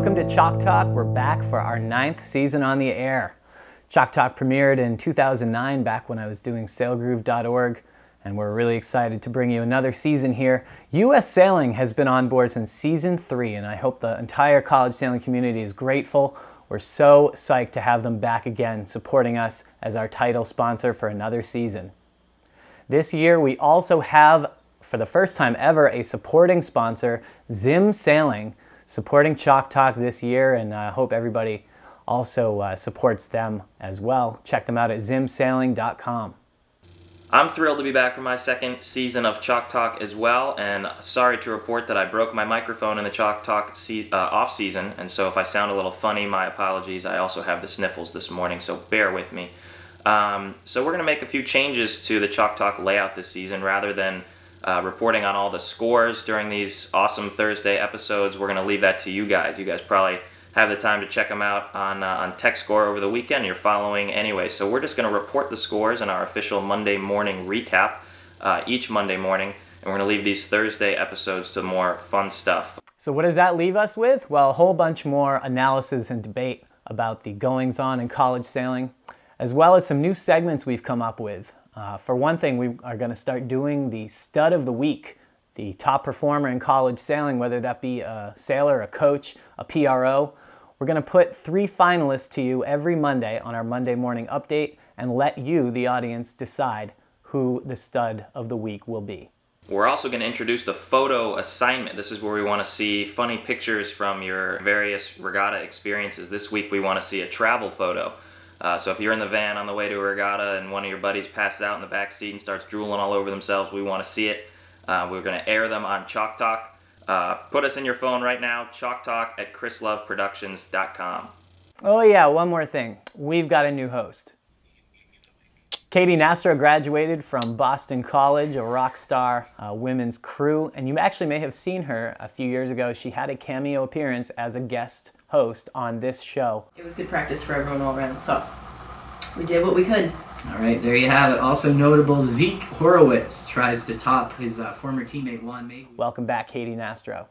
Welcome to Chalk Talk. We're back for our 9th season on the air. Chalk Talk premiered in 2009, back when I was doing sailgroove.org, and we're really excited to bring you another season here. U.S. Sailing has been on board since season 3, and I hope the entire college sailing community is grateful. We're so psyched to have them back again, supporting us as our title sponsor for another season. This year, we also have, for the first time ever, a supporting sponsor, Zim Sailing, supporting Chalk Talk this year, and I hope everybody also supports them as well. Check them out at zimsailing.com. I'm thrilled to be back for my second season of Chalk Talk as well, and sorry to report that I broke my microphone in the Chalk Talk off season, and so if I sound a little funny, my apologies. I also have the sniffles this morning, so bear with me. So we're going to make a few changes to the Chalk Talk layout this season. Rather than reporting on all the scores during these awesome Thursday episodes, we're going to leave that to you guys. You guys probably have the time to check them out on TechScore over the weekend. You're following anyway. So we're just going to report the scores in our official Monday morning recap each Monday morning, and we're going to leave these Thursday episodes to more fun stuff. So what does that leave us with? Well, a whole bunch more analysis and debate about the goings-on in college sailing, as well as some new segments we've come up with. For one thing, we are going to start doing the Stud of the Week, the top performer in college sailing, whether that be a sailor, a coach, a PRO. We're going to put 3 finalists to you every Monday on our Monday morning update and let you, the audience, decide who the Stud of the Week will be. We're also going to introduce the photo assignment. This is where we want to see funny pictures from your various regatta experiences. This week we want to see a travel photo. So if you're in the van on the way to a regatta and one of your buddies passes out in the back seat and starts drooling all over themselves, we want to see it. We're going to air them on Chalk Talk. Put us in your phone right now, chalktalk@chrisloveproductions.com. Oh yeah, one more thing. We've got a new host. Katie Nastro graduated from Boston College, a rock star women's crew, and you actually may have seen her a few years ago. She had a cameo appearance as a guest host on this show. It was good practice for everyone all around, so we did what we could. All right, there you have it. Also notable, Zeke Horowitz tries to top his former teammate Juan May. Welcome back, Katie Nastro.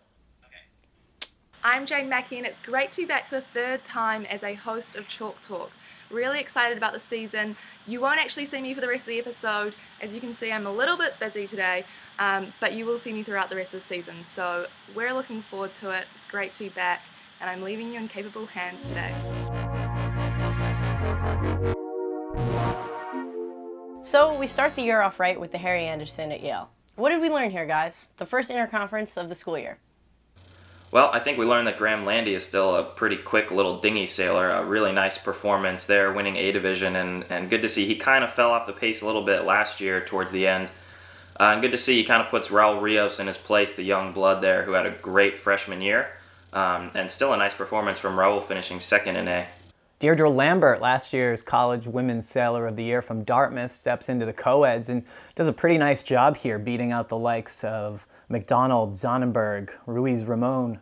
I'm Jane Mackey, and it's great to be back for the 3rd time as a host of Chalk Talk. Really excited about the season. You won't actually see me for the rest of the episode. As you can see, I'm a little bit busy today, but you will see me throughout the rest of the season. So we're looking forward to it. It's great to be back, and I'm leaving you in capable hands today. So we start the year off right with the Harry Anderson at Yale. What did we learn here, guys? The first interconference of the school year. Well, I think we learned that Graham Landy is still a pretty quick little dinghy sailor. A really nice performance there, winning A Division, and good to see. He kind of fell off the pace a little bit last year towards the end. And good to see he kind of puts Raul Rios in his place, the young blood there, who had a great freshman year. And still a nice performance from Raul, finishing 2nd in A. Deirdre Lambert, last year's College Women's Sailor of the Year from Dartmouth, steps into the co-eds and does a pretty nice job here, beating out the likes of McDonald, Zonnenberg, Ruiz Ramon,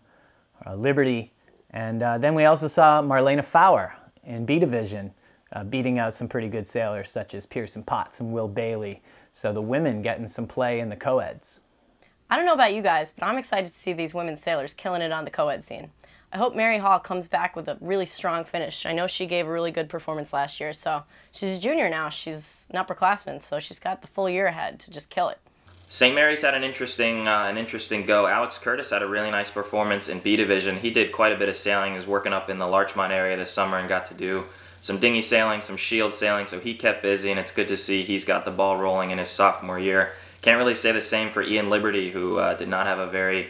Liberty, and then we also saw Marlena Fowler in B Division, beating out some pretty good sailors such as Pearson Potts and Will Bailey. So the women getting some play in the co-eds. I don't know about you guys, but I'm excited to see these women sailors killing it on the co-ed scene. I hope Mary Hall comes back with a really strong finish. I know she gave a really good performance last year, so she's a junior now. She's an upperclassman, so she's got the full year ahead to just kill it. St. Mary's had an interesting go. Alex Curtis had a really nice performance in B Division. He did quite a bit of sailing. He was working up in the Larchmont area this summer and got to do some dinghy sailing, some shield sailing, so he kept busy, and it's good to see he's got the ball rolling in his sophomore year. Can't really say the same for Ian Liberty, who did not have a very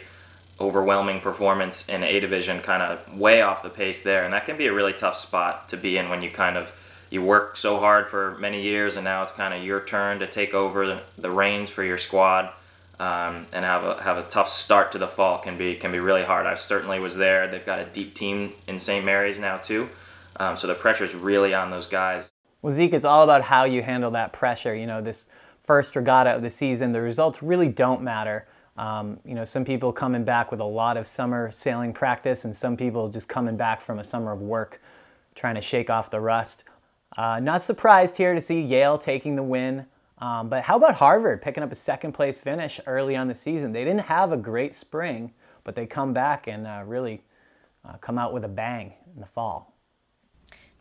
overwhelming performance in A Division, kind of way off the pace there, and that can be a really tough spot to be in when you work so hard for many years, and now it's kind of your turn to take over the reins for your squad, and have a tough start to the fall can be really hard. I certainly was there. They've got a deep team in St. Mary's now too, so the pressure's really on those guys. Well, Zeke, it's all about how you handle that pressure. You know, this first regatta of the season, the results really don't matter. You know, some people coming back with a lot of summer sailing practice, and some people just coming back from a summer of work, trying to shake off the rust. Not surprised here to see Yale taking the win, but how about Harvard picking up a 2nd place finish early on the season? They didn't have a great spring, but they come back and really come out with a bang in the fall.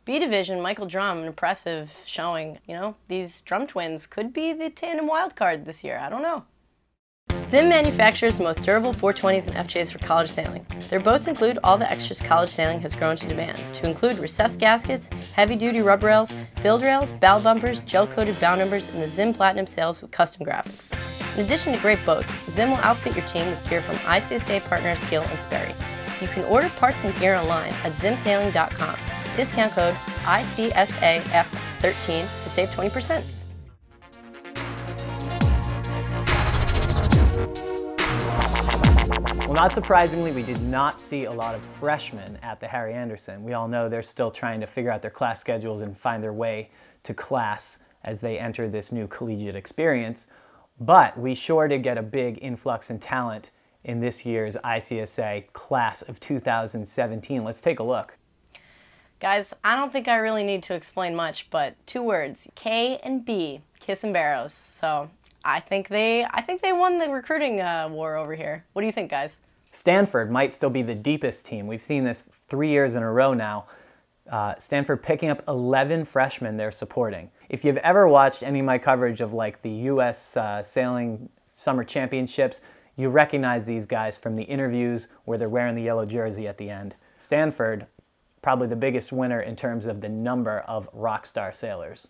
B division, Michael Drum, an impressive showing. You know, these Drum twins could be the tandem wild card this year. I don't know. Zim manufactures the most durable 420s and FJs for college sailing. Their boats include all the extras college sailing has grown to demand, to include recessed gaskets, heavy-duty rub rails, filled rails, bow bumpers, gel-coated bow numbers, and the Zim Platinum sails with custom graphics. In addition to great boats, Zim will outfit your team with gear from ICSA partners Gill and Sperry. You can order parts and gear online at zimsailing.com. Discount code ICSAF13 to save 20%. Well, not surprisingly, we did not see a lot of freshmen at the Harry Anderson. We all know they're still trying to figure out their class schedules and find their way to class as they enter this new collegiate experience. But we sure did get a big influx in talent in this year's ICSA class of 2017. Let's take a look. Guys, I don't think I really need to explain much, but 2 words, K and B, Kiss and Barrows. So I think they won the recruiting war over here. What do you think, guys? Stanford might still be the deepest team. We've seen this 3 years in a row now. Stanford picking up 11 freshmen they're supporting. If you've ever watched any of my coverage of like the U.S. Sailing Summer Championships, you recognize these guys from the interviews where they're wearing the yellow jersey at the end. Stanford, probably the biggest winner in terms of the number of rock star sailors.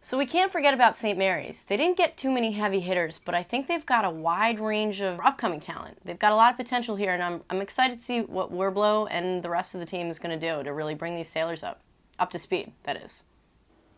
So we can't forget about St. Mary's. They didn't get too many heavy hitters, but I think they've got a wide range of upcoming talent. They've got a lot of potential here, and I'm excited to see what Werblow and the rest of the team is going to do to really bring these sailors up to speed, that is.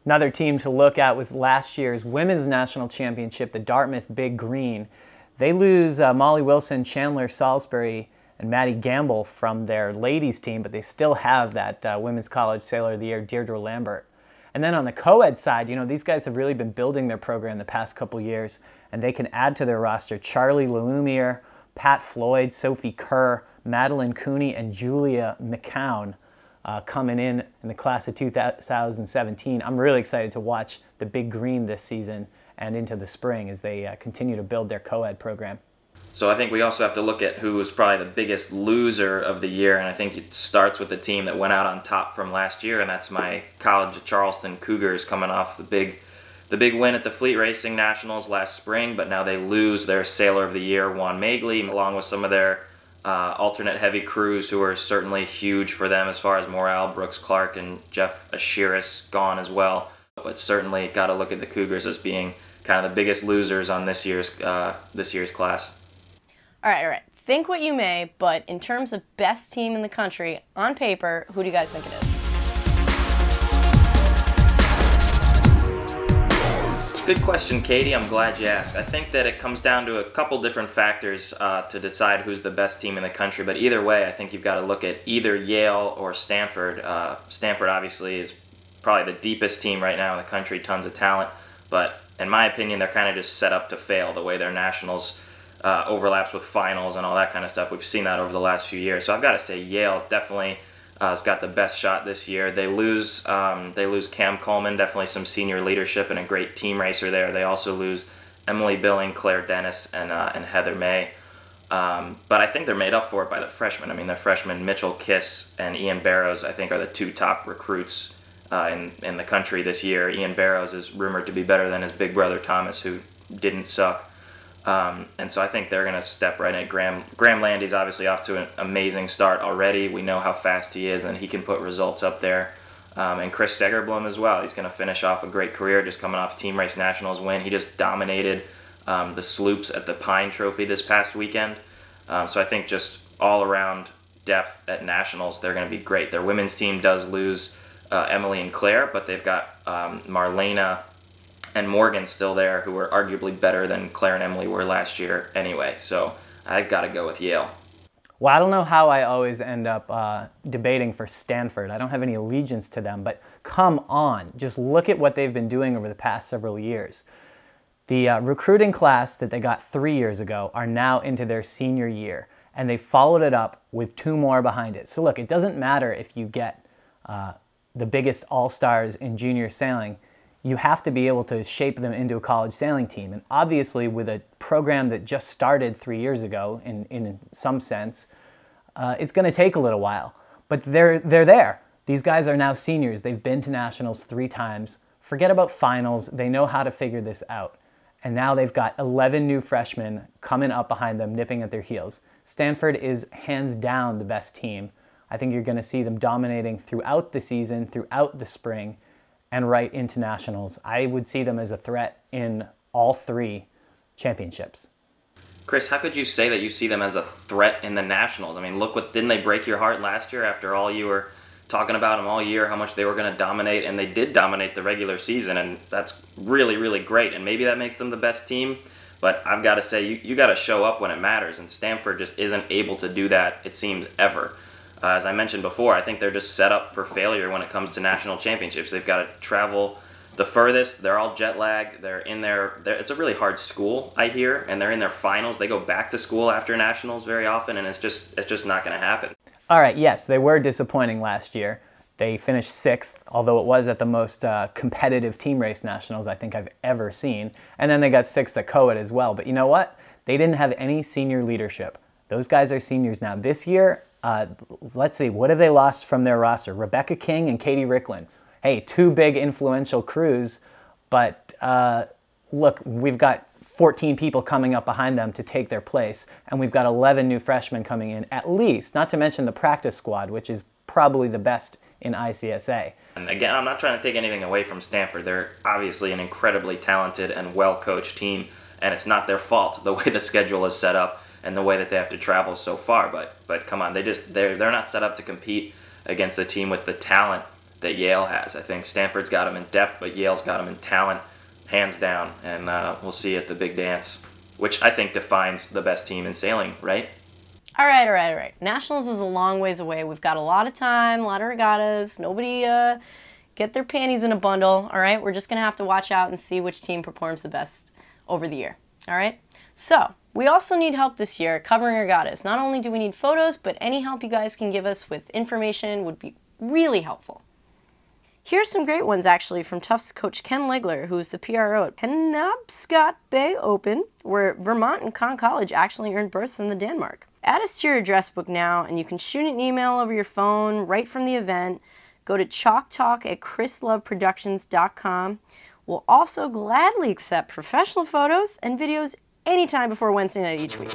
Another team to look at was last year's Women's National Championship, the Dartmouth Big Green. They lose Molly Wilson, Chandler Salisbury, and Maddie Gamble from their ladies team, but they still have that Women's College Sailor of the Year, Deirdre Lambert. And then on the co-ed side, you know, these guys have really been building their program the past couple years, and they can add to their roster Charlie Lelumiere, Pat Floyd, Sophie Kerr, Madeline Cooney, and Julia McCown coming in the class of 2017. I'm really excited to watch the Big Green this season and into the spring as they continue to build their co-ed program. So I think we also have to look at who was probably the biggest loser of the year, and I think it starts with the team that went out on top from last year, and that's my College of Charleston Cougars coming off the big win at the Fleet Racing Nationals last spring, but now they lose their Sailor of the Year, Juan Magley, along with some of their alternate heavy crews who are certainly huge for them as far as morale. Brooks Clark and Jeff Ashiris gone as well, but certainly got to look at the Cougars as being kind of the biggest losers on this year's class. All right. Think what you may, but in terms of best team in the country, on paper, who do you guys think it is? Good question, Katie. I'm glad you asked. I think that it comes down to a couple different factors to decide who's the best team in the country, but either way, I think you've got to look at either Yale or Stanford. Stanford obviously is probably the deepest team right now in the country, tons of talent, but in my opinion, they're kind of just set up to fail the way their nationals overlaps with finals and all that kind of stuff. We've seen that over the last few years. So I've got to say Yale definitely has got the best shot this year. They lose Cam Coleman, definitely some senior leadership and a great team racer there. They also lose Emily Billing, Claire Dennis, and Heather May. But I think they're made up for it by the freshmen. I mean, the freshmen Mitchell Kiss and Ian Barrows, I think, are the 2 top recruits in the country this year. Ian Barrows is rumored to be better than his big brother Thomas, who didn't suck. And so I think they're going to step right in. Graham Landy's obviously off to an amazing start already. We know how fast he is, and he can put results up there. And Chris Segerblom as well. He's going to finish off a great career just coming off Team Race Nationals win. He just dominated the sloops at the Pine Trophy this past weekend. So I think just all around depth at Nationals, they're going to be great. Their women's team does lose Emily and Claire, but they've got Marlena and Morgan still there, who are arguably better than Claire and Emily were last year anyway. So I've got to go with Yale. Well, I don't know how I always end up debating for Stanford. I don't have any allegiance to them, but come on, just look at what they've been doing over the past several years. The recruiting class that they got 3 years ago are now into their senior year, and they followed it up with 2 more behind it. So look, it doesn't matter if you get the biggest all-stars in junior sailing. You have to be able to shape them into a college sailing team. And obviously with a program that just started 3 years ago in some sense, It's going to take a little while, but they're there. These guys are now seniors. They've been to nationals 3 times. Forget about finals. They know how to figure this out. And now they've got 11 new freshmen coming up behind them, nipping at their heels. Stanford is hands down the best team. I think you're going to see them dominating throughout the season, throughout the spring, and right into nationals. I would see them as a threat in all 3 championships. Chris, how could you say that you see them as a threat in the nationals? I mean, didn't they break your heart last year after all you were talking about them all year, how much they were going to dominate, and they did dominate the regular season, and that's really, really great, and maybe that makes them the best team, but I've got to say, you got to show up when it matters, and Stanford just isn't able to do that, it seems, ever. As I mentioned before, I think they're just set up for failure when it comes to national championships. They've got to travel the furthest, they're all jet lagged, it's a really hard school, I hear, and they're in their finals. They go back to school after nationals very often, and it's just not going to happen. All right, yes, they were disappointing last year. They finished 6th, although it was at the most competitive team race nationals I think I've ever seen. And then they got 6th at co-ed as well. But you know what? They didn't have any senior leadership. Those guys are seniors now. This year, let's see, what have they lost from their roster? Rebecca King and Katie Ricklin. Hey, 2 big influential crews, but look, we've got 14 people coming up behind them to take their place, and we've got 11 new freshmen coming in at least, not to mention the practice squad, which is probably the best in ICSA. And again, I'm not trying to take anything away from Stanford. They're obviously an incredibly talented and well-coached team, and it's not their fault the way the schedule is set up and the way that they have to travel so far, but come on, they're not set up to compete against a team with the talent that Yale has. I think Stanford's got them in depth, but Yale's got them in talent, hands down, and we'll see at the big dance, which I think defines the best team in sailing, right? All right. Nationals is a long ways away. We've got a lot of time, a lot of regattas. Nobody get their panties in a bundle, all right? We're just going to have to watch out and see which team performs the best over the year, all right? So, we also need help this year covering regattas. Not only do we need photos, but any help you guys can give us with information would be really helpful. Here's some great ones, actually, from Tufts coach Ken Legler, who's the PRO at Penobscot Bay Open, where Vermont and Conn College actually earned berths in the Denmark. Add us to your address book now, and you can shoot an email over your phone right from the event. Go to chalktalk@chrisloveproductions.com. We'll also gladly accept professional photos and videos anytime before Wednesday night each week.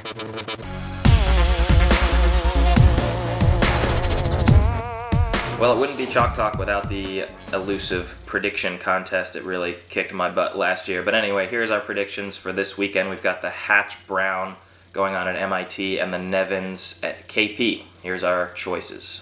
Well, it wouldn't be Chalk Talk without the elusive prediction contest. It really kicked my butt last year. But anyway, here's our predictions for this weekend. We've got the Hatch Brown going on at MIT and the Nevins at KP. Here's our choices.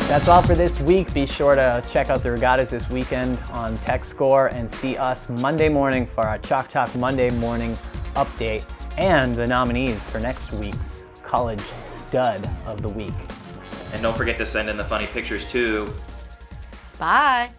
That's all for this week. Be sure to check out the regattas this weekend on TechScore and see us Monday morning for our Chalk Talk Monday morning update and the nominees for next week's College Stud of the Week. And don't forget to send in the funny pictures too. Bye.